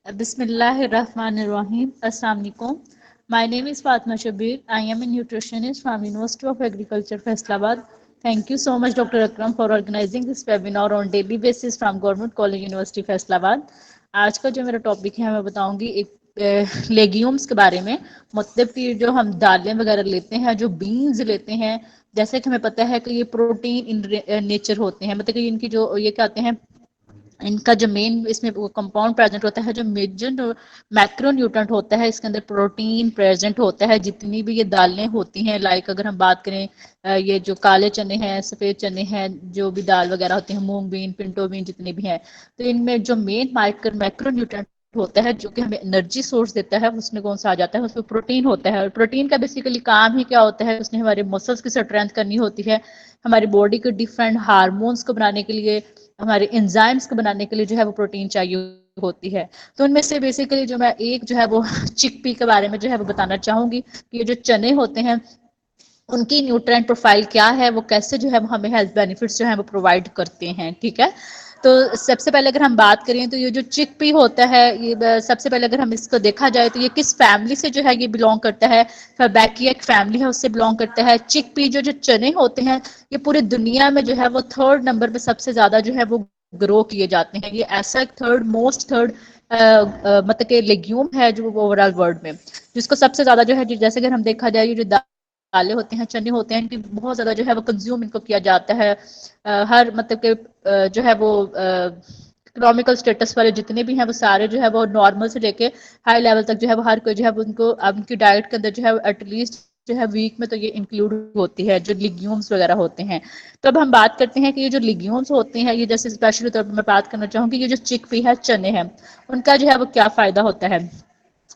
Bismillahirrahmanirrahim. Assalamu alaikum. My name is Fatma Shabir. I am a nutritionist from University of Agriculture, Faisalabad. Thank you so much, Dr. Akram, for organizing this webinar on daily basis from Government College University, Faisalabad. आज का जो मेरा topic है मैं बताऊंगी एक legumes के बारे में। मतलब कि जो हम दालें वगैरह लेते हैं, जो बीन्स लेते हैं, जैसे कि हमें पता है कि ये प्रोटीन इन नेचर होते हैं। मतलब कि इनकी जो ये कहते हैं, इनका जो मेन इसमें वो कंपाउंड प्रेजेंट होता है, जो मेजर मैक्रोन्यूट्रेंट होता है, इसके अंदर प्रोटीन प्रेजेंट होता है। जितनी भी ये दालें होती हैं, लाइक अगर हम बात करें ये जो काले चने हैं, सफ़ेद चने हैं, जो भी दाल वगैरह होती हैं, मूंग बीन, पिंटो बीन, जितनी भी हैं, तो इनमें जो मेन मैक्रोन्यूट्रेंट होता है जो कि हमें एनर्जी सोर्स देता है, उसमें कौन सा आ जाता है, उसमें प्रोटीन होता है। और प्रोटीन का बेसिकली काम ही क्या होता है, उसने हमारे मसल्स की स्ट्रेंथ करनी होती है, हमारी बॉडी के डिफरेंट हार्मोन्स को बनाने के लिए, हमारे एंजाइम्स को बनाने के लिए जो है वो प्रोटीन चाहिए होती है। तो उनमें से बेसिकली जो मैं एक जो है वो चिकपी के बारे में जो है वो बताना चाहूंगी कि ये जो चने होते हैं, उनकी न्यूट्रिएंट प्रोफाइल क्या है, वो कैसे जो है वो हमें हेल्थ बेनिफिट्स जो है वो प्रोवाइड करते हैं। ठीक है, तो सबसे पहले अगर हम बात करें तो ये जो चिकपी होता है, ये सबसे पहले अगर हम इसको देखा जाए तो ये किस फैमिली से जो है ये बिलोंग करता है, फैबैकिया एक फैमिली है, उससे बिलोंग करता है। चिकपी जो जो चने होते हैं, ये पूरी दुनिया में जो है वो थर्ड नंबर पे सबसे ज्यादा जो है वो ग्रो किए जाते हैं। ये ऐसा एक थर्ड मतलब कि लेग्यूम है जो ओवरऑल वर्ल्ड में, जिसको सबसे ज्यादा जो है, जैसे अगर हम देखा जाए, ये जो दालें होते हैं, चने होते हैं, इनकी बहुत ज्यादा जो है वो कंज्यूम इनको किया जाता है। हर मतलब के जो है वो इकोनॉमिकल स्टेटस वाले जितने भी हैं, वो सारे जो है वो नॉर्मल से लेके हाई लेवल तक जो है वो हर कोई जो है वो उनको अब उनकी डाइट के अंदर जो है एटलीस्ट जो है वीक में तो ये इंक्लूड होती है, जो लिग्यूम्स वगैरह होते हैं। तो अब हम बात करते हैं कि ये जो लिग्यूम्स होते हैं, ये जैसे स्पेशली तौर पर मैं बात करना चाहूंगी, ये जो चिकपी है, चने हैं, उनका जो है वो क्या फायदा होता है।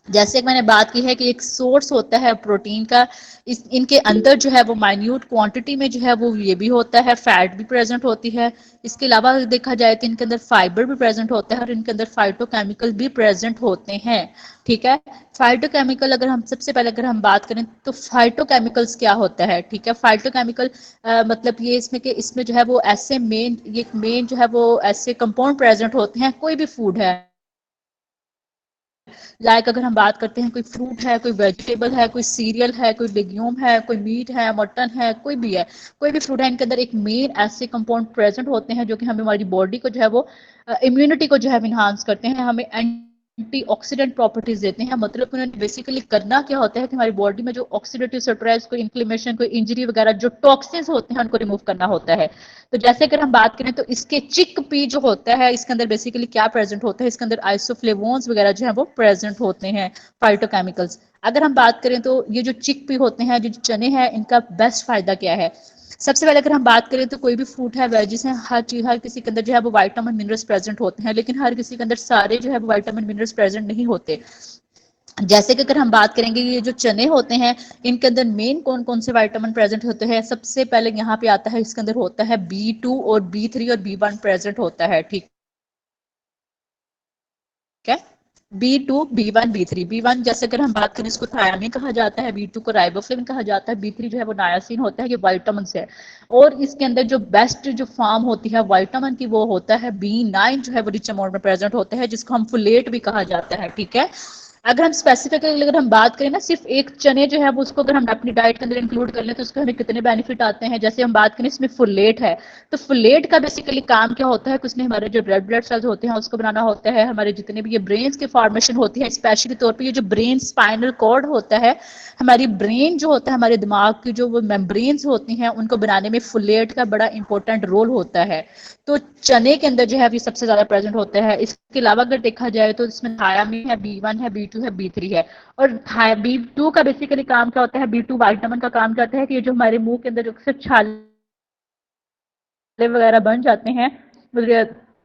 जैसे मैंने बात की है कि एक सोर्स होता है प्रोटीन का, इनके अंदर जो है वो माइन्यूट क्वांटिटी में जो है वो ये भी होता है, फैट भी प्रेजेंट होती है। इसके अलावा देखा जाए तो इनके अंदर फाइबर भी प्रेजेंट होता है और इनके अंदर फाइटोकेमिकल भी प्रेजेंट होते हैं। ठीक है, फाइटोकेमिकल अगर हम सबसे पहले अगर हम बात करें तो फाइटोकेमिकल्स क्या होता है। ठीक है, फाइटोकेमिकल मतलब ये इसमें कि इसमें जो है वो ऐसे मेन जो है वो ऐसे कंपाउंड प्रेजेंट होते हैं, कोई भी फूड है, लाइक अगर हम बात करते हैं, कोई फ्रूट है, कोई वेजिटेबल है, कोई सीरियल है, कोई लेग्यूम है, कोई मीट है, मटन है, कोई भी है, कोई भी फ्रूट है, इनके अंदर एक मेन ऐसे कंपाउंड प्रेजेंट होते हैं जो कि हमें हमारी बॉडी को जो है वो इम्यूनिटी को जो है इन्हांस करते हैं, हमें एंटीऑक्सीडेंट प्रॉपर्टीज देते हैं। मतलब उन्होंने बेसिकली करना क्या होता है कि हमारी बॉडी में जो ऑक्सीडेटिव स्ट्रेस, कोई इन्फ्लेमेशन, कोई इंजरी वगैरह, जो टॉक्सिन्स होते हैं, उनको रिमूव करना होता है। तो जैसे अगर हम बात करें तो इसके चिक पी जो होता है, इसके अंदर बेसिकली क्या प्रेजेंट होता है, इसके अंदर आइसोफ्लेवोन्स वगैरह जो है वो प्रेजेंट होते हैं, फाइटोकेमिकल्स। अगर हम बात करें तो ये जो चिक पी होते हैं, जो चने हैं, इनका बेस्ट फायदा क्या है। सबसे पहले अगर हम बात करें तो कोई भी फ्रूट है, वेजिस हैं, हर चीज, हर किसी के अंदर जो है वो विटामिन मिनरल्स प्रेजेंट होते हैं, लेकिन हर किसी के अंदर सारे जो है वो विटामिन मिनरल्स प्रेजेंट नहीं होते। जैसे कि अगर हम बात करेंगे, ये जो चने होते हैं, इनके अंदर मेन कौन कौन से विटामिन प्रेजेंट होते हैं, सबसे पहले यहाँ पे आता है, इसके अंदर होता है B2 और B3 और B1 प्रेजेंट होता है। ठीक है, बी वन जैसे अगर हम बात करें, इसको थायामीन कहा जाता है, B2 को राइबोफ्लेविन कहा जाता है, B3 जो है वो नायासिन होता है, ये विटामिन है। और इसके अंदर जो बेस्ट जो फॉर्म होती है विटामिन की, वो होता है B9, जो है वो रिच अमाउंट में प्रेजेंट होता है, जिसको हम फोलेट भी कहा जाता है। ठीक है, अगर हम स्पेसिफिकली अगर हम बात करें ना, सिर्फ एक चने जो है वो उसको अगर हम अपनी डाइट के अंदर इंक्लूड कर लें तो उसके हमें कितने बेनिफिट आते हैं। जैसे हम बात करें, इसमें फुलेट है, तो फुलेट का बेसिकली काम क्या होता है कि उसने हमारे जो रेड ब्लड सेल्स होते हैं उसको बनाना होता है, हमारे जितने भी ये ब्रेन की फॉर्मेशन होती है, स्पेशली तौर पर ये जो ब्रेन स्पाइनल कॉर्ड होता है, हमारी ब्रेन जो होता है, हमारे दिमाग की जो वो मेम्ब्रेन्स होती हैं, उनको बनाने में फुलेट का बड़ा इंपॉर्टेंट रोल होता है। तो चने के अंदर जो है ये सबसे ज्यादा प्रेजेंट होता है। इसके अलावा अगर देखा जाए तो इसमें थायामीन है, B1 है, B2 है, B3 है। और B2 का बेसिकली काम क्या होता है, B2 विटामिन का काम क्या होता है कि ये जो हमारे मुंह के अंदर जो अक्सर छाले वगैरह बन जाते हैं,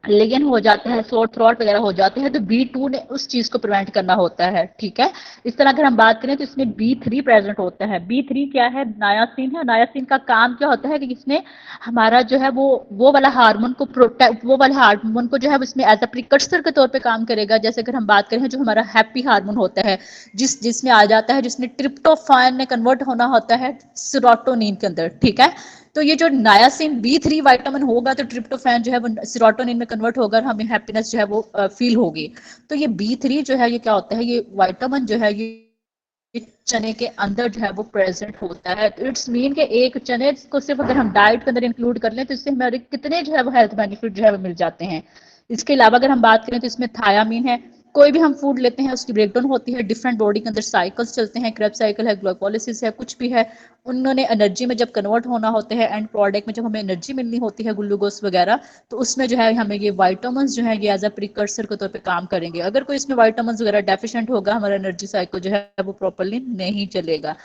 लेकिन हो जाते हैं, सोर थ्रोट वगैरह हो जाते हैं, तो B2 ने उस चीज को प्रिवेंट करना होता है। ठीक है, इस तरह अगर हम बात करें तो इसमें B3 प्रेजेंट होता है। B3 क्या है, नायासिन है। नायासिन का काम क्या होता है कि इसने हमारा जो है वो वाला हार्मोन को प्रोटेक्ट, वो वाला हार्मोन को जो है इसमें एज अ प्रिकर्सर के तौर पे काम करेगा। जैसे अगर हम बात करें, जो हमारा हैप्पी हार्मोन होता है, जिसमें आ जाता है, जिसने ट्रिप्टोफान में कन्वर्ट होना होता है सेरोटोनिन के अंदर। ठीक है, तो ये जो नायासिन B3 विटामिन होगा तो ट्रिप्टोफैन जो है वो सेरोटोनिन में कन्वर्ट होगा और हमें हैप्पीनेस जो है वो फील होगी। तो ये B3 जो है ये क्या होता है, ये विटामिन जो है ये चने के अंदर जो है वो प्रेजेंट होता है। तो इट्स मीन कि एक चने को सिर्फ अगर हम डाइट के अंदर इंक्लूड कर लें तो इससे हमारे कितने जो है वो हेल्थ बेनिफिट जो है वो मिल जाते हैं। इसके अलावा अगर हम बात करें तो इसमें थायामीन है। कोई भी हम फूड लेते हैं उसकी ब्रेकडाउन होती है, डिफरेंट बॉडी के अंदर साइकिल्स चलते हैं, क्रेब साइकिल है, ग्लाइकोलिसिस है, कुछ भी है, उन्होंने एनर्जी में जब कन्वर्ट होना होता है, एंड प्रोडक्ट में जब हमें एनर्जी मिलनी होती है, ग्लूकोज वगैरह, तो उसमें जो है हमें ये वाइटामिन जो है ये एज अ प्रिकर्सर के तौर पे काम करेंगे। अगर कोई इसमें वाइटामिन वगैरह डेफिशिएंट होगा, हमारा एनर्जी साइकिल जो है वो प्रॉपरली नहीं चलेगा।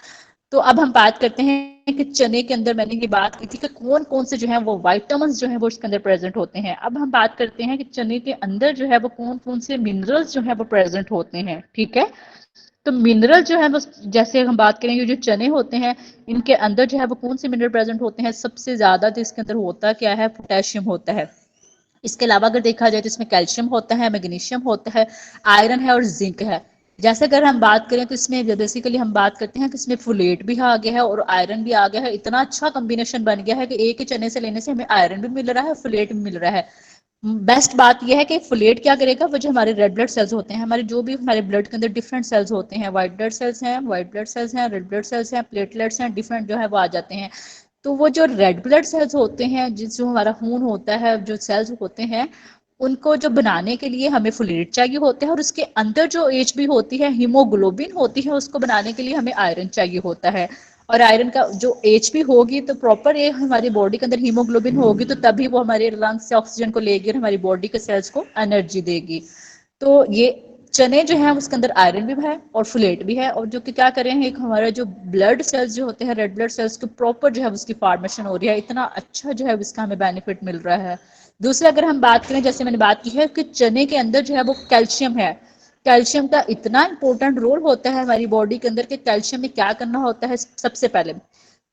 तो अब हम बात करते हैं कि चने के अंदर मैंने ये बात की थी कि कौन कौन से जो है वो विटामिन जो है वो इसके अंदर प्रेजेंट होते हैं। अब हम बात करते हैं कि चने के अंदर जो है वो कौन कौन से मिनरल्स जो है वो प्रेजेंट होते हैं। ठीक है, तो मिनरल जो है वो जैसे हम बात करें, ये जो चने होते हैं इनके अंदर जो है वो कौन से मिनरल प्रेजेंट होते हैं, सबसे ज्यादा तो इसके अंदर होता क्या है, पोटेशियम होता है। इसके अलावा अगर देखा जाए तो इसमें कैल्शियम होता है, मैग्नीशियम होता है, आयरन है और जिंक है। जैसे अगर हम बात करें तो इसमें बेसिकली हम बात करते हैं कि इसमें फोलेट भी आ गया है और आयरन भी आ गया है। इतना अच्छा कॉम्बिनेशन बन गया है कि एक ही चने से लेने से हमें आयरन भी मिल रहा है, फोलेट भी मिल रहा है। बेस्ट बात यह है कि फोलेट क्या करेगा, वो जो हमारे रेड ब्लड सेल्स होते हैं, हमारे जो भी हमारे ब्लड के अंदर डिफरेंट सेल्स होते हैं, व्हाइट ब्लड सेल्स हैं, व्हाइट ब्लड सेल्स हैं, रेड ब्लड सेल्स हैं, प्लेटलेट्स हैं, डिफरेंट जो है वो आ जाते हैं। तो वो जो रेड ब्लड सेल्स होते हैं, जिस जो हमारा खून होता है, जो सेल्स होते हैं, उनको जो बनाने के लिए हमें फोलेट चाहिए होता है, और उसके अंदर जो एचबी होती है, हीमोग्लोबिन होती है, उसको बनाने के लिए हमें आयरन चाहिए होता है। और आयरन का जो एचपी होगी तो प्रॉपर ये हमारी बॉडी के अंदर हीमोग्लोबिन होगी, तो तभी वो हमारे लंग्स से ऑक्सीजन को लेगी और हमारी बॉडी के सेल्स को एनर्जी देगी। तो ये चने जो है उसके अंदर आयरन भी है और फोलेट भी है, और जो कि क्या कर रहे हैं, एक हमारा जो ब्लड सेल्स जो होते हैं, रेड ब्लड सेल्स को प्रॉपर जो है उसकी फॉर्मेशन हो रही है। इतना अच्छा जो है इसका हमें बेनिफिट मिल रहा है। दूसरा अगर हम बात करें, जैसे मैंने बात की है कि चने के अंदर जो है वो कैल्शियम है। कैल्शियम का इतना इंपॉर्टेंट रोल होता है हमारी बॉडी के अंदर कि कैल्शियम में क्या करना होता है, सबसे पहले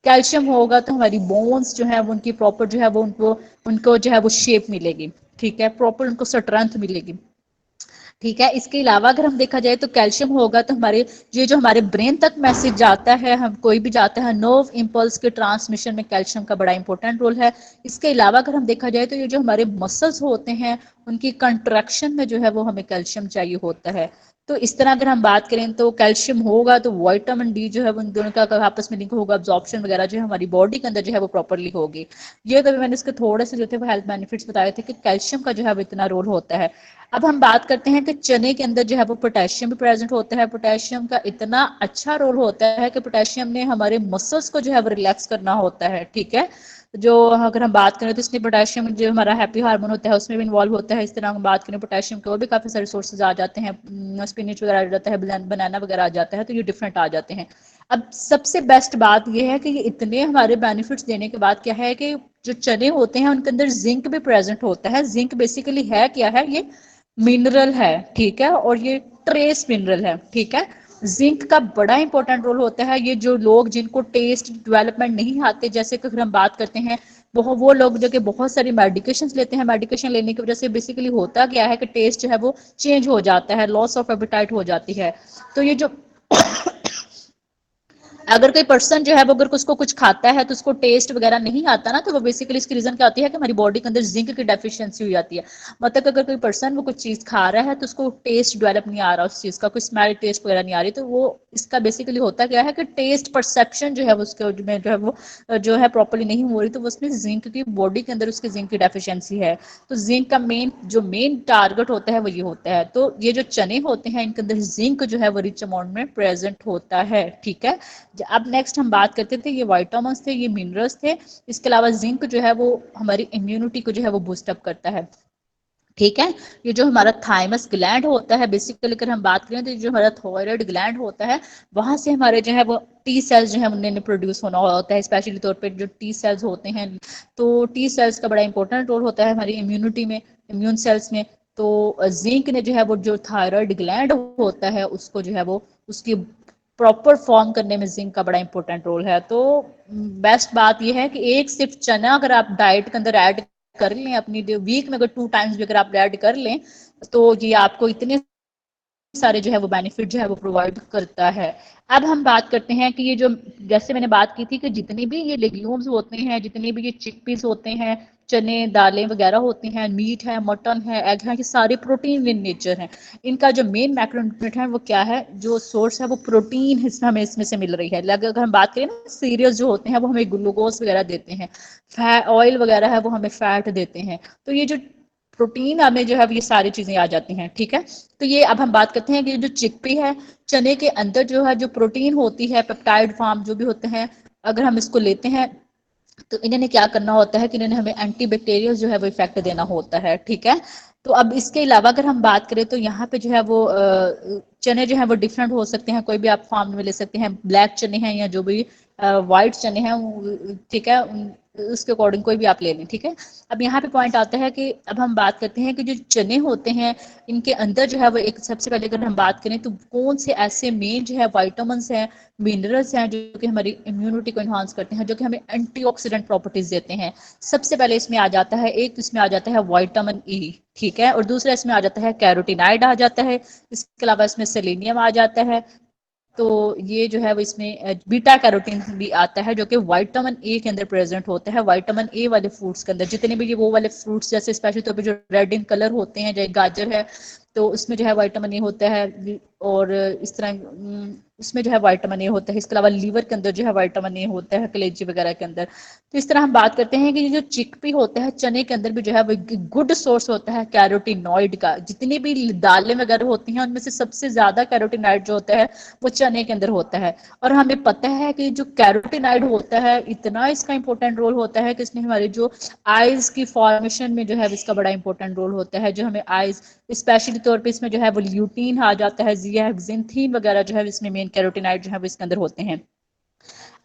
कैल्शियम होगा तो हमारी बोन्स जो है वो उनकी प्रॉपर जो है वो उनको उनको जो है वो शेप मिलेगी। ठीक है, प्रॉपर उनको स्ट्रेंथ मिलेगी। ठीक है, इसके अलावा अगर हम देखा जाए तो कैल्शियम होगा तो हमारे ये जो हमारे ब्रेन तक मैसेज जाता है, हम कोई भी जाता है, नर्व इम्पल्स के ट्रांसमिशन में कैल्शियम का बड़ा इंपॉर्टेंट रोल है। इसके अलावा अगर हम देखा जाए तो ये जो हमारे मसल्स होते हैं उनकी कंट्रैक्शन में जो है वो हमें कैल्शियम चाहिए होता है। तो इस तरह अगर हम बात करें तो कैल्शियम होगा तो विटामिन डी जो है उन दोनों का आपस में लिंक होगा, अब्जॉर्प्शन वगैरह जो है हमारी बॉडी के अंदर जो है वो प्रॉपरली होगी। ये तो मैंने इसके थोड़े से जो थे वो हेल्थ बेनिफिट्स बताए थे कि कैल्शियम का जो है वो इतना रोल होता है। अब हम बात करते हैं कि चने के अंदर जो है वो पोटेशियम भी प्रेजेंट होता है। पोटेशियम का इतना अच्छा रोल होता है कि पोटेशियम ने हमारे मसल्स को जो है वो रिलैक्स करना होता है। ठीक है, जो अगर हम बात करें तो इसमें पोटेशियम जो हमारा हैप्पी हार्मोन होता है उसमें भी इन्वॉल्व होता है। इस तरह हम बात करें पोटेशियम के और भी काफी सारे सोर्सेज आ जाते हैं, स्पिनिच वगैरह आ जाता है, बनाना वगैरह आ जाता है, तो ये डिफरेंट आ जाते हैं। अब सबसे बेस्ट बात यह है कि ये इतने हमारे बेनिफिट्स देने के बाद क्या है कि जो चने होते हैं उनके अंदर जिंक भी प्रेजेंट होता है। जिंक बेसिकली है क्या है, ये मिनरल है। ठीक है, और ये ट्रेस मिनरल है। ठीक है, जिंक का बड़ा इंपॉर्टेंट रोल होता है। ये जो लोग जिनको टेस्ट डेवलपमेंट नहीं आते, जैसे कि अगर हम बात करते हैं वो लोग जो कि बहुत सारी मेडिकेशन लेते हैं, मेडिकेशन लेने की वजह से बेसिकली होता क्या है कि टेस्ट जो है वो चेंज हो जाता है, लॉस ऑफ एपेटाइट हो जाती है। तो ये जो अगर कोई पर्सन जो है वो अगर उसको कुछ खाता है तो उसको टेस्ट वगैरह नहीं आता ना, तो वो बेसिकली इसकी रीजन क्या होती है कि हमारी बॉडी के अंदर जिंक की डेफिशिएंसी हो जाती है। मतलब अगर कोई पर्सन वो कुछ चीज खा रहा है तो उसको टेस्ट डेवलप नहीं आ रहा, उस चीज का कोई स्मेल टेस्ट वगैरह नहीं आ रही, तो वो इसका बेसिकली होता क्या है कि टेस्ट परसेप्शन जो है उसके में जो है वो जो है प्रॉपरली नहीं हो रही, तो उसमें जिंक की बॉडी के अंदर उसकी जिंक की डेफिशिएंसी है। तो जिंक का मेन टारगेट होता है वो ये होता है। तो ये जो चने होते हैं इनके अंदर जिंक जो है वो रिच अमाउंट में प्रेजेंट होता है। ठीक है, अब नेक्स्ट हम बात करते थे, ये विटामिन्स थे, ये मिनरल्स थे। इसके अलावा जिंक जो है वो हमारी इम्यूनिटी को जो है वो बूस्ट अप करता है। ठीक है, ये जो हमारा थाइमस ग्लैंड होता है, बेसिकली अगर हम बात करें तो जो हमारा थायराइड ग्लैंड होता है, वहां से हमारे जो है वो टी सेल्स जो है उन्हें प्रोड्यूस होना होता है। स्पेशली तौर पे जो टी सेल्स होते हैं, तो टी सेल्स का बड़ा इंपॉर्टेंट रोल होता है हमारी इम्यूनिटी में, इम्यून सेल्स में। तो जिंक ने जो है वो जो थायराइड ग्लैंड होता है उसको जो है वो उसकी प्रॉपर फॉर्म करने में जिंक का बड़ा इंपॉर्टेंट रोल है। तो बेस्ट बात यह है कि एक सिर्फ चना अगर आप डाइट के अंदर ऐड कर लें, अपनी वीक में अगर 2 टाइम्स भी अगर आप ऐड कर लें, तो ये आपको इतने सारे जो है वो बेनिफिट जो है वो प्रोवाइड करता है। अब हम बात करते हैं कि ये जो, जैसे मैंने बात की थी कि जितने भी ये लेग्यूम्स होते हैं, जितने भी ये चिकपीस होते हैं, चने दालें वगैरह होती हैं, मीट है, मटन है, एग है, ये सारे प्रोटीन इन नेचर हैं। इनका जो मेन मैक्रोन्यूट्रिएंट है वो क्या है, जो सोर्स है वो प्रोटीन हमें इसमें से मिल रही है। अगर हम बात करें ना, सीरियल्स जो होते हैं वो हमें ग्लूकोज वगैरह देते हैं, ऑयल वगैरह है वो हमें फैट देते हैं। तो ये जो प्रोटीन हमें जो है ये सारी चीजें आ जाती हैं, ठीक है। तो ये अब हम बात करते हैं कि जो चिकपी है, चने के अंदर जो है जो प्रोटीन होती है, पेप्टाइड फॉर्म जो भी होते हैं, अगर हम इसको लेते हैं तो इन्हें क्या करना होता है कि इन्हें हमें एंटीबैक्टीरियल जो है वो इफेक्ट देना होता है, ठीक है। तो अब इसके अलावा अगर हम बात करें तो यहाँ पे जो है वो चने जो है वो डिफरेंट हो सकते हैं, कोई भी आप फार्म में ले सकते हैं, ब्लैक चने हैं या जो भी वाइट चने हैं, ठीक है, उसके अकॉर्डिंग कोई भी आप ले लें, ठीक है। अब यहाँ पे पॉइंट आता है कि अब हम बात करते हैं कि जो चने होते हैं इनके अंदर जो है वो एक, सबसे पहले अगर हम बात करें तो कौन से ऐसे मेन जो है वाइटामिन्स हैं, मिनरल्स हैं जो कि हमारी इम्यूनिटी को इन्हांस करते हैं, जो कि हमें एंटीऑक्सीडेंट प्रॉपर्टीज देते हैं। सबसे पहले इसमें आ जाता है, एक इसमें आ जाता है विटामिन ई, ठीक है, और दूसरा इसमें आ जाता है कैरोटीनाइड आ जाता है, इसके अलावा इसमें सेलेनियम आ जाता है। तो ये जो है वो इसमें बीटा कैरोटीन भी आता है जो कि विटामिन ए के अंदर प्रेजेंट होता है। विटामिन ए वाले फ्रूट्स के अंदर, जितने भी ये वो वाले फ्रूट्स जैसे स्पेशली तौर पे जो रेड इन कलर होते हैं, जैसे गाजर है तो उसमें जो है विटामिन ए होता है, और इस तरह उसमें जो है विटामिन ए होता है। इसके अलावा लीवर के अंदर जो है विटामिन ए होता है, कलेजी वगैरह के अंदर। तो इस तरह हम बात करते हैं कि जो चिकपी होता है, चने के अंदर भी जो है वो गुड सोर्स होता है कैरोटीनॉइड का। जितनी भी दालें वगैरह होती हैं उनमें से सबसे ज्यादा कैरोटीनॉइड जो होता है वो चने के अंदर होता है। और हमें पता है कि जो कैरोटीनॉइड होता है, इतना इसका इंपॉर्टेंट रोल होता है कि इसमें हमारी जो आईज की फॉर्मेशन में जो है इसका बड़ा इंपॉर्टेंट रोल होता है। जो हमें आईज स्पेशली तौर पे इसमें जो है वो ल्यूटीन आ जाता है, जियाक्सिंथीन वगैरह जो है इसमें मेन कैरोटीनॉइड जो है वो इसके अंदर होते हैं।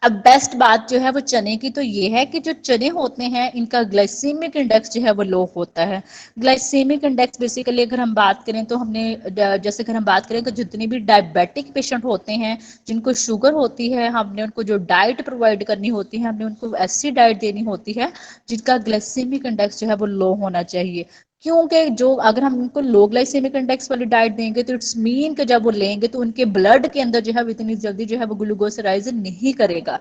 अब बेस्ट बात जो है वो चने की तो ये है कि जो चने होते हैं इनका ग्लाइसेमिक इंडेक्स जो है वो लो होता है। ग्लाइसेमिक इंडेक्स बेसिकली अगर हम बात करें तो हमने जैसे अगर हम बात करें तो जितने भी डायबिटिक पेशेंट होते हैं, जिनको शुगर होती है, हमने उनको जो डाइट प्रोवाइड करनी होती है, हमने उनको ऐसी डाइट देनी होती है जिनका ग्लाइसेमिक इंडेक्स जो है वो लो होना चाहिए। क्योंकि जो अगर हम उनको लो ग्लाइसेमिक इंडेक्स वाली डाइट देंगे तो इट्स मीन कि जब वो लेंगे तो उनके ब्लड के अंदर जो है इतनी जल्दी जो है वो ग्लूकोज राइज नहीं करेगा।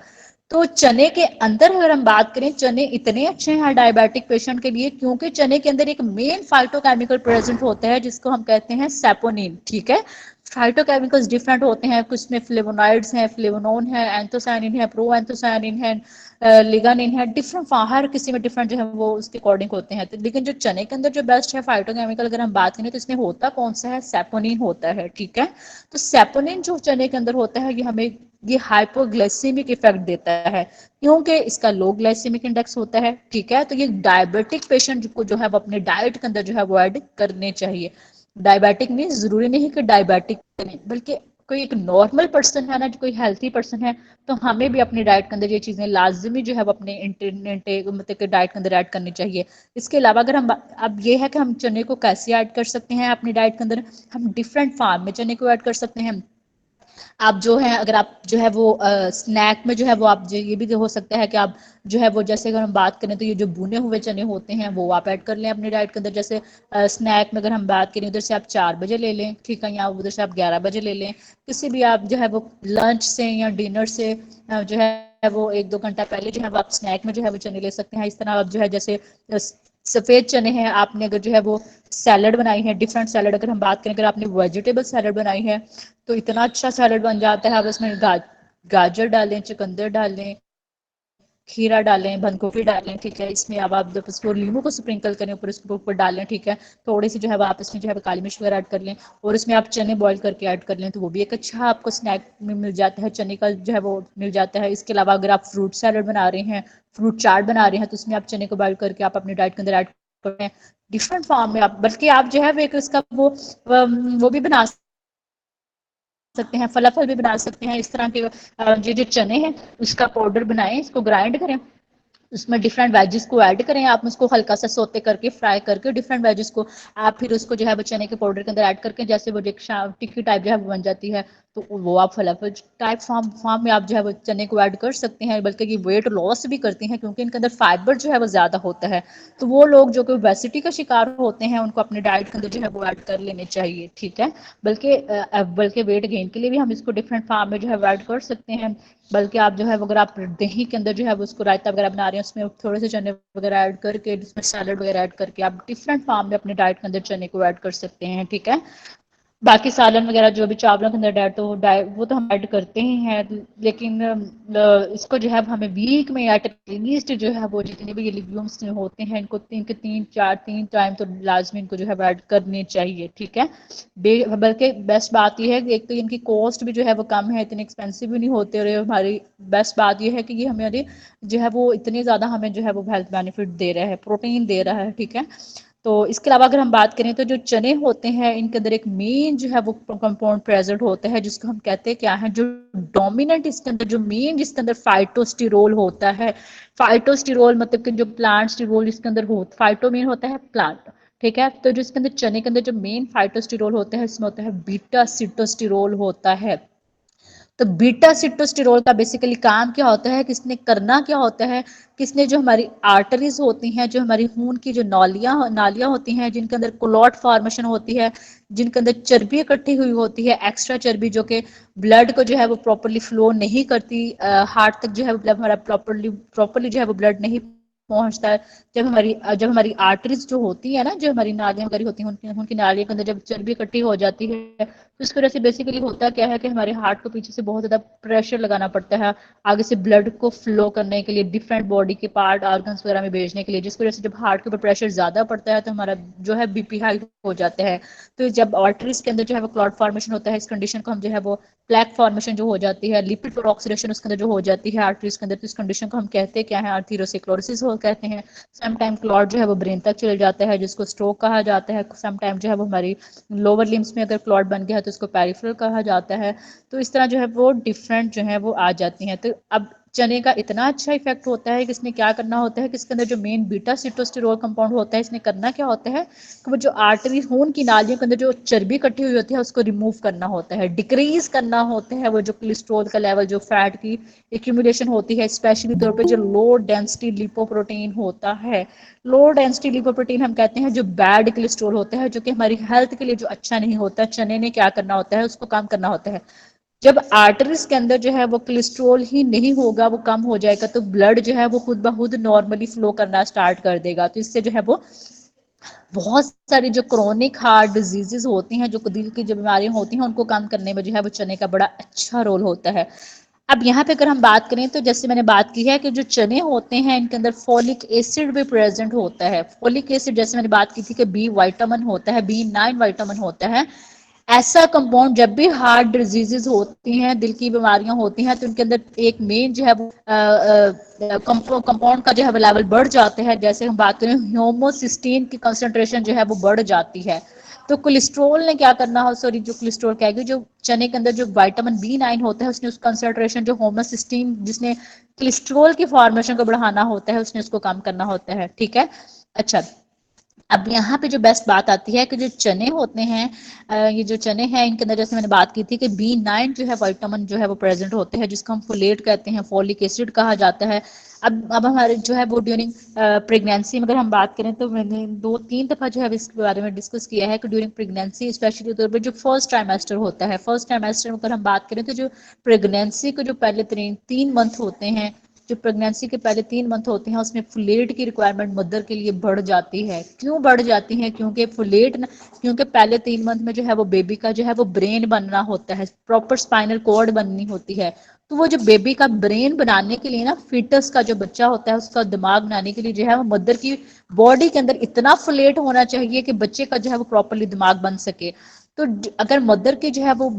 तो चने के अंदर अगर हम बात करें, चने इतने अच्छे हैं डायबिटिक पेशेंट के लिए क्योंकि चने के अंदर एक मेन फाइटोकेमिकल प्रेजेंट होता है जिसको हम कहते हैं सेपोनिन, ठीक है। फाइटोकेमिकल्स डिफरेंट होते हैं, कुछ में फ्लेवोनॉइड्स हैं, फ्लेवोनोन है, एंथोसायनिन है, प्रो एंथोसायनिन है, लिगानिन है, डिफरेंट हर किसी में डिफरेंट जो है वो उसके अकॉर्डिंग होते हैं। तो लेकिन जो चने के अंदर जो बेस्ट है फाइटोकेमिकल अगर हम बात करें तो इसमें होता कौन सा है, सेपोनिन होता है, ठीक है। तो सेपोनिन जो चने के अंदर होता है ये हमें ये हाइपोग्लाइसेमिक इफेक्ट देता है क्योंकि इसका लो ग्लाइसेमिक इंडेक्स होता है, ठीक है। तो ये डायबिटिक पेशेंट को जो है वो अपने डाइट के अंदर जो है वो ऐड करने चाहिए। डायबिटिक मीन जरूरी नहीं कि डायबिटिक नहीं, बल्कि कोई एक नॉर्मल पर्सन है ना, जो कोई हेल्थी पर्सन है, तो हमें भी अपनी डाइट के अंदर ये चीजें लाजमी जो है वो अपने मतलब कि डाइट के अंदर ऐड करनी चाहिए। इसके अलावा अगर हम अब ये है कि हम चने को कैसे ऐड कर सकते हैं अपनी डाइट के अंदर, हम डिफरेंट फॉर्म में चने को ऐड कर सकते हैं। आप जो है अगर आप जो है वो स्नैक में जो है वो आप ये भी हो सकता है कि आप जो है वो, जैसे अगर हम बात करें तो ये जो भुने हुए चने होते हैं वो आप ऐड कर लें अपनी डाइट के अंदर। जैसे स्नैक में अगर हम बात करें, उधर से आप 4 बजे ले लें, ठीक है, या उधर से आप 11 बजे ले लें, किसी भी आप जो है वो लंच से या डिनर से जो है वो 1-2 घंटा पहले जो है वो आप स्नैक में जो है वो चने ले सकते हैं। इस तरह आप जो है जैसे सफेद चने हैं, आपने अगर जो है वो सैलड बनाई है, डिफरेंट सैलड अगर हम बात करें, अगर आपने वेजिटेबल सैलड बनाई है तो इतना अच्छा सैलड बन जाता है। आप उसमें गाजर डालें, चुकंदर डालें, खीरा डालें, बंद गोभी डालें, ठीक है। इसमें अब आप जब उसको नींबू को स्प्रिंकल करें ऊपर, उसके ऊपर डालें, ठीक है। थोड़ी सी जो है आप इसमें जो है काली मिर्च वगैरह ऐड कर लें और इसमें आप चने बॉईल करके ऐड कर लें तो वो भी एक अच्छा आपको स्नैक में मिल जाता है, चने का जो है वो मिल जाता है। इसके अलावा अगर आप फ्रूट सैलड बना रहे हैं, फ्रूट चाट बना रहे हैं, तो उसमें आप चने को बॉईल करके आप अपनी डाइट के अंदर ऐड करें। डिफरेंट फॉर्म में आप, बल्कि आप जो है वो एक इसका वो भी बना सकते हैं, फलाफल भी बना सकते हैं। इस तरह के जो चने हैं उसका पाउडर बनाएं, इसको ग्राइंड करें, उसमें डिफरेंट वेजेस को ऐड करें आप, उसको हल्का सा सोते करके फ्राई करके डिफरेंट वेजेस को आप फिर उसको जो है वो चने के पाउडर के अंदर ऐड करके जैसे वो टिक्की टाइप जो है वो बन जाती है, तो वो आप फलाफल टाइप फॉर्म में आप जो है वो चने को ऐड कर सकते हैं, बल्कि ये वेट लॉस भी करती हैं क्योंकि इनके अंदर फाइबर जो है वो ज़्यादा होता है। तो वो लोग जो कि ओबेसिटी का शिकार होते हैं उनको अपने डाइट के अंदर जो है वो ऐड कर लेने चाहिए, ठीक है। बल्कि वेट गेन के लिए भी हम इसको डिफरेंट फॉर्म में जो है ऐड कर सकते हैं। बल्कि आप जो है अगर आप दही के अंदर जो है वो उसको रायता वगैरह बना रहे हैं उसमें थोड़े से चने वगैरह ऐड करके उसमें सैलड वगैरह ऐड करके आप डिफरेंट फॉर्म में अपने डाइट के अंदर चने को ऐड कर सकते हैं, ठीक है। बाकी सालन वगैरह जो भी चावलों के अंदर डाइट, तो वो तो हम ऐड करते ही हैं, लेकिन इसको जो है हमें वीक में एटलीस्ट जो है वो जितने भी ये लिग्यूम्स होते हैं इनको तीन टाइम तो लाजमी इनको जो है ऐड करने चाहिए, ठीक है। बल्कि बेस्ट बात ये है कि एक तो इनकी कॉस्ट भी जो है वो कम है, इतने एक्सपेंसिव भी नहीं होते, और हमारी बेस्ट बात ये है कि ये हमारी जो है वो इतनी ज़्यादा हमें जो है वो हेल्थ बेनिफिट दे रहा है, प्रोटीन दे रहा है, ठीक है। तो इसके अलावा अगर हम बात करें तो जो चने होते हैं इनके अंदर एक मेन जो है वो कंपाउंड प्रेजेंट होता है जिसको हम कहते हैं क्या है, जो डोमिनेंट इसके अंदर जो मेन जिसके अंदर फाइटोस्टिरोल होता है। फाइटोस्टिरोल मतलब कि जो प्लांट स्टिरोल इसके अंदर हो, फाइटो मेन होता है प्लांट, ठीक है। तो जो इसके अंदर चने के अंदर जो मेन फाइटोस्टिरोल होता है इसमें होता है बीटा सिटोस्टिरोल होता है। तो बीटा सिटोस्टेरोल का बेसिकली काम क्या होता है, किसने करना क्या होता है, किसने जो हमारी आर्टरीज होती हैं, जो हमारी खून की जो नालियां होती हैं जिनके अंदर क्लॉट फॉर्मेशन होती है, जिनके अंदर चर्बी इकट्ठी हुई होती है, एक्स्ट्रा चर्बी जो कि ब्लड को जो है वो प्रॉपरली फ्लो नहीं करती, हार्ट तक जो है ब्लड हमारा प्रॉपरली जो है वो ब्लड नहीं पहुंचता है। जब हमारी आर्टरीज जो होती है ना, जो हमारी नालियां वगैरह होती हैं उनकी नालियों के अंदर जब चर्बी इकट्ठी हो जाती है, तो इस वजह से बेसिकली होता क्या है कि हमारे हार्ट को पीछे से बहुत ज़्यादा प्रेशर लगाना पड़ता है आगे से ब्लड को फ्लो करने के लिए, डिफरेंट बॉडी के पार्ट ऑर्गन्स वगैरह में भेजने के लिए, जिसकी वजह से जब हार्ट के ऊपर प्रेशर ज़्यादा पड़ता है तो हमारा जो है बीपी हाई हो जाता है। तो जब आर्टरीज के अंदर जो है वो क्लॉट फॉर्मेशन होता है, इस कंडीशन को हम जो है वो प्लेक फॉर्मेशन जो हो जाती है, लिपिड ऑक्सीडेशन उसके अंदर जो हो जाती है आर्टरीज के अंदर, तो इस कंडीशन को हम कहते हैं क्या है, आर्थीरोस्क्लेरोसिस हो कहते हैं। सम टाइम क्लॉट जो है वो ब्रेन तक चले जाता है जिसको स्ट्रोक कहा जाता है। सम टाइम जो है वो हमारी लोअर लिम्स में अगर क्लॉट बन गया है तो उसको पेरिफेरल कहा जाता है। तो इस तरह जो है वो डिफरेंट जो है वो आ जाती हैं। तो अब चने का इतना अच्छा इफेक्ट होता है कि इसने क्या करना होता है कि इसके अंदर जो मेन बीटा सिटोस्टेरोल कंपाउंड होता है इसने करना क्या होता है कि वो जो आर्टरी खून की नालियों के अंदर जो चर्बी इकट्ठी हुई होती है उसको रिमूव करना होता है, डिक्रीज करना होता है वो जो कोलेस्ट्रॉल का लेवल, जो फैट की एक्यूमुलेशन होती है, स्पेशली तौर पे जो लो डेंसिटी लिपोप्रोटीन होता है। लो डेंसिटी लिपोप्रोटीन हम कहते हैं जो बैड कोलेस्ट्रॉल होता है, जो कि हमारी हेल्थ के लिए जो अच्छा नहीं होता। चने ने क्या करना होता है, उसको काम करना होता है। जब आर्टरीज के अंदर जो है वो कोलेस्ट्रॉल ही नहीं होगा, वो कम हो जाएगा, तो ब्लड जो है वो खुद ब खुद नॉर्मली फ्लो करना स्टार्ट कर देगा। तो इससे जो है वो बहुत सारी जो क्रोनिक हार्ट डिजीजेज होती हैं, जो दिल की जो बीमारियां होती हैं, उनको कम करने में जो है वो चने का बड़ा अच्छा रोल होता है। अब यहाँ पे अगर हम बात करें तो जैसे मैंने बात की है कि जो चने होते हैं इनके अंदर फॉलिक एसिड भी प्रेजेंट होता है। फॉलिक एसिड जैसे मैंने बात की थी कि बी विटामिन होता है, बी9 विटामिन होता है। ऐसा कंपाउंड जब भी हार्ट डिजीजेज होती हैं, दिल की बीमारियां होती हैं, तो उनके अंदर एक मेन जो है वो कंपाउंड का जो है लेवल बढ़ जाते हैं। जैसे हम बात करें होमोसिस्टीन की कंसंट्रेशन जो है वो बढ़ जाती है। तो कोलेस्ट्रॉल ने क्या करना हो, सॉरी जो कोलेस्ट्रॉल कहेगी, जो चने के अंदर जो विटामिन बी9 होता है उसने उस कंसंट्रेशन जो होमोसिस्टीन जिसने कोलेस्ट्रॉल की फॉर्मेशन को बढ़ाना होता है उसने उसको कम करना होता है, ठीक है। अच्छा, अब यहाँ पे जो बेस्ट बात आती है कि जो चने होते हैं, ये जो चने हैं इनके अंदर जैसे मैंने बात की थी कि बी9 जो है विटामिन जो है वो प्रेजेंट होते हैं जिसको हम फोलेट कहते हैं, फॉलिक एसिड कहा जाता है। अब हमारे जो है वो ड्यूरिंग प्रेगनेंसी में अगर हम बात करें तो मैंने 2-3 दफा जो है इसके बारे में डिस्कस किया है कि ड्यूरिंग प्रेगनेंसी स्पेशली तौर पर जो फर्स्ट ट्राइमेस्टर होता है, फर्स्ट ट्राइमेस्टर में अगर हम बात करें तो जो प्रेगनेंसी को जो पहले 3 मंथ होते हैं, जो प्रेगनेंसी के पहले 3 मंथ होते हैं उसमें फोलेट की रिक्वायरमेंट मदर के लिए बढ़ जाती है। क्यों बढ़ जाती है? क्योंकि फोलेट न, क्योंकि पहले 3 मंथ में जो है वो बेबी का जो है वो ब्रेन बनना होता है, प्रॉपर स्पाइनल कॉर्ड बननी होती है। तो वो जो बेबी का ब्रेन बनाने के लिए ना, फीटस का जो बच्चा होता है उसका दिमाग बनाने के लिए जो है वो मदर की बॉडी के अंदर इतना फोलेट होना चाहिए कि बच्चे का जो है वो प्रॉपरली दिमाग बन सके। तो अगर मदर के जो है वो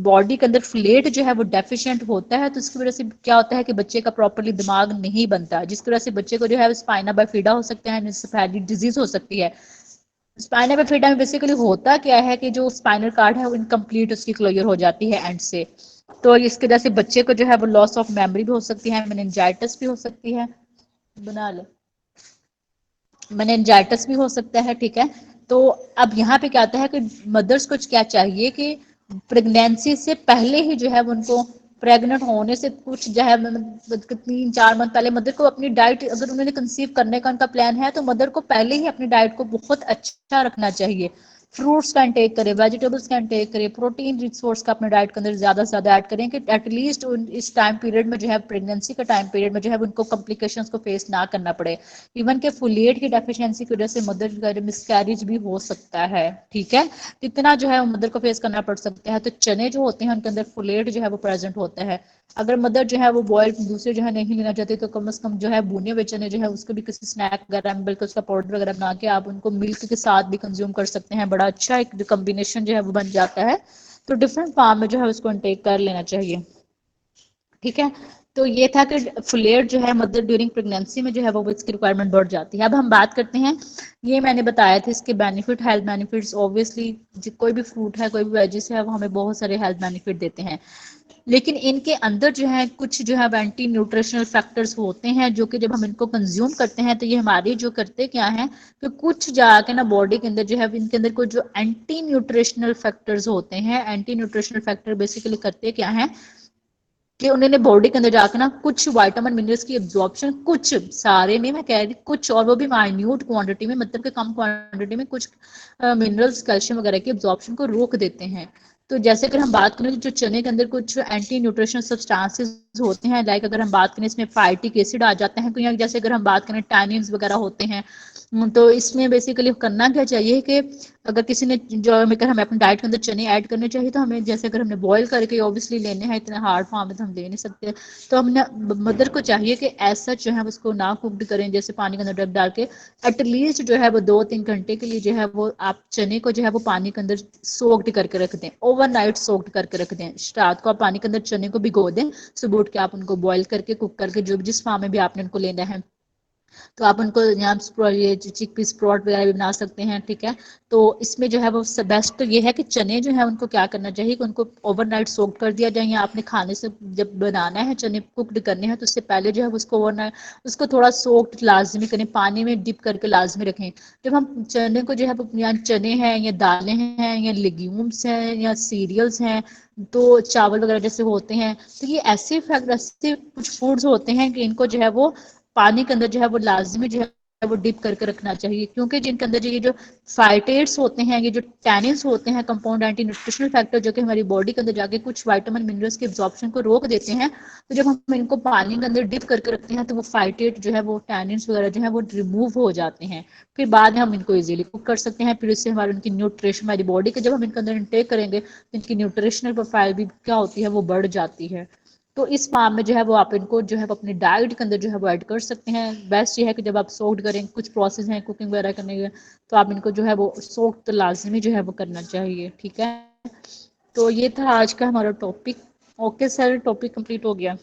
बॉडी के अंदर फ्लेट जो है वो डेफिशिएंट होता है तो उसकी वजह से क्या होता है कि बच्चे का प्रॉपरली दिमाग नहीं बनता, जिसकी वजह से बच्चे को जो है स्पाइना बाइफिडा हो सकता है, एनसेफेलिक डिजीज हो सकती है। स्पाइना बाइफिडा में बेसिकली होता क्या है कि जो स्पाइनल कार्ड है वो इनकम्प्लीट उसकी क्लोजर हो जाती है एंड से। तो इसकी वजह से बच्चे को जो है वो लॉस ऑफ मेमोरी भी हो सकती है, मेनिंजाइटिस भी हो सकती है। बना ले, मेनिंजाइटिस भी हो सकता है, ठीक है। तो अब यहाँ पे क्या आता है कि मदर्स को क्या चाहिए कि प्रेगनेंसी से पहले ही जो है उनको, प्रेग्नेंट होने से कुछ जो है 3-4 मंथ पहले मदर को अपनी डाइट, अगर उन्होंने कंसीव करने का उनका प्लान है तो मदर को पहले ही अपनी डाइट को बहुत अच्छा रखना चाहिए। फ्रूट्स का इंटेक करें, वेजिटेबल्स का इंटेक करें, प्रोटीन रिच सोर्स का अपने डाइट के अंदर ज़्यादा से ज़्यादा ऐड करें कि एटलीस्ट इस टाइम पीरियड में जो है, प्रेगनेंसी का टाइम पीरियड में जो है उनको कॉम्प्लिकेशंस को फेस ना करना पड़े। इवन के फोलिएट की डेफिशिएंसी की वजह से मदर का मिसकैरेज भी हो सकता है, ठीक है। तो इतना जो है मदर को फेस करना पड़ सकता है। तो चने जो होते हैं उनके अंदर फोलेट जो है वो प्रेजेंट होता है। अगर मदर जो है वो बॉयल दूसरे जो है नहीं लेना चाहती तो कम से कम जो है भुने हुए चने जो है उसको भी किसी स्नैक वगैरह में, बल्कि उसका पाउडर वगैरह बना के आप उनको मिल्क के साथ भी कंज्यूम कर सकते हैं। बड़ा अच्छा एक कम्बिनेशन जो है वो बन जाता है। तो डिफरेंट फॉर्म में जो है उसको इंटेक कर लेना चाहिए, ठीक है। तो ये था कि फुलेट जो है मदर ड्यूरिंग प्रेगनेंसी में जो है वो इसकी रिक्वायरमेंट बढ़ जाती है। अब हम बात करते हैं, ये मैंने बताया था इसके बेनिफिट, हेल्थ बेनिफिट्स। ऑब्वियसली कोई भी फ्रूट है, कोई भी वेजिस है, वो हमें बहुत सारे हेल्थ बेनिफिट देते हैं, लेकिन इनके अंदर जो है कुछ जो है एंटी न्यूट्रिशनल फैक्टर्स होते हैं जो कि जब हम इनको कंज्यूम करते हैं तो ये हमारी जो करते क्या है कि कुछ जाके ना बॉडी के अंदर जो है इनके अंदर कुछ जो एंटी न्यूट्रिशनल फैक्टर्स होते हैं, एंटी न्यूट्रिशनल फैक्टर बेसिकली करते क्या है कि उन्होंने बॉडी के अंदर जाकर ना कुछ विटामिन मिनरल्स की एब्जॉर्प्शन, कुछ, सारे नहीं मैं कह रही, कुछ, और वो भी माइन्यूट क्वांटिटी में, मतलब कि कम क्वांटिटी में, कुछ मिनरल्स कैल्शियम वगैरह की एब्जॉर्प्शन को रोक देते हैं। तो जैसे अगर हम बात करें जो चने के अंदर कुछ एंटी न्यूट्रिशनल सब्सटेंसेस होते हैं, लाइक अगर हम बात करें इसमें फाइटिक एसिड आ जाते हैं, तो जैसे अगर हम बात करें टैनिन्स वगैरह होते हैं। तो इसमें बेसिकली करना क्या चाहिए कि अगर किसी ने जो अगर हमें अपने डाइट के अंदर चने ऐड करने चाहिए तो हमें, जैसे अगर हमने बॉईल करके ऑब्वियसली लेने हैं, इतने हार्ड फॉर्म में तो हम ले नहीं सकते, तो हमने मदर को चाहिए कि ऐसा जो है उसको ना कुकड करें, जैसे पानी के अंदर डब डाल के एटलीस्ट जो है वो 2-3 घंटे के लिए जो है वो आप चने को जो है वो पानी के अंदर सोक्ड करके रख दें, ओवरनाइट सोक्ड करके रख दें। रात को आप पानी के अंदर चने को भिगो दें, सुबह उठ के आप उनको बॉईल करके, कुक करके, जो जिस फॉर्म में भी आपने उनको लेना है, तो आप उनको यहाँ ये चिक पी स्प्रॉट वगैरह भी बना सकते हैं, ठीक है। तो इसमें जो है वो बेस्ट तो ये है कि चने जो है उनको क्या करना चाहिए कि उनको ओवरनाइट सोक कर दिया जाए, या आपने खाने से जब बनाना है, चने कुकड करने हैं, तो उससे पहले जो है उसको ओवरनाइट, उसको थोड़ा सोक्ड लाजमी करें, पानी में डिप करके लाजमी रखें। जब हम चने को जो है या चने हैं या दालें हैं या लेग्यूम्स हैं या सीरियल्स हैं, तो चावल वगैरह जैसे होते हैं, तो ये ऐसे ऐसे कुछ फूड्स होते हैं कि इनको जो है वो पानी के अंदर जो है वो लाजमी जो है वो डिप करके रखना चाहिए, क्योंकि जिनके अंदर ये जो फाइटेट्स होते हैं, ये जो टैनिन्स होते हैं, कंपाउंड एंटी न्यूट्रिशनल फैक्टर, जो कि हमारी बॉडी के अंदर जाके कुछ विटामिन मिनरल्स के एब्जॉर्प्शन को रोक देते हैं, तो जब हम इनको पानी के अंदर डिप करके रखते हैं तो वो फाइटेट जो है वो टैनिन्स वगैरह जो है वो रिमूव हो जाते हैं। फिर बाद में हम इनको इजीली कुक कर सकते हैं। फिर इससे हमारी उनकी न्यूट्रिशन, हमारी बॉडी के जब हम इनके अंदर इंटेक करेंगे तो इनकी न्यूट्रिशनल प्रोफाइल भी क्या होती है वो बढ़ जाती है। तो इस फॉर्म में जो है वो आप इनको जो है अपनी डाइट के अंदर जो है वो ऐड कर सकते हैं। बेस्ट ये है कि जब आप सोक्ड करें, कुछ प्रोसेस हैं कुकिंग वगैरह करने के, तो आप इनको जो है वो सोक्ड तो लाजमी जो है वो करना चाहिए, ठीक है। तो ये था आज का हमारा topic. Okay sir, topic complete हो गया।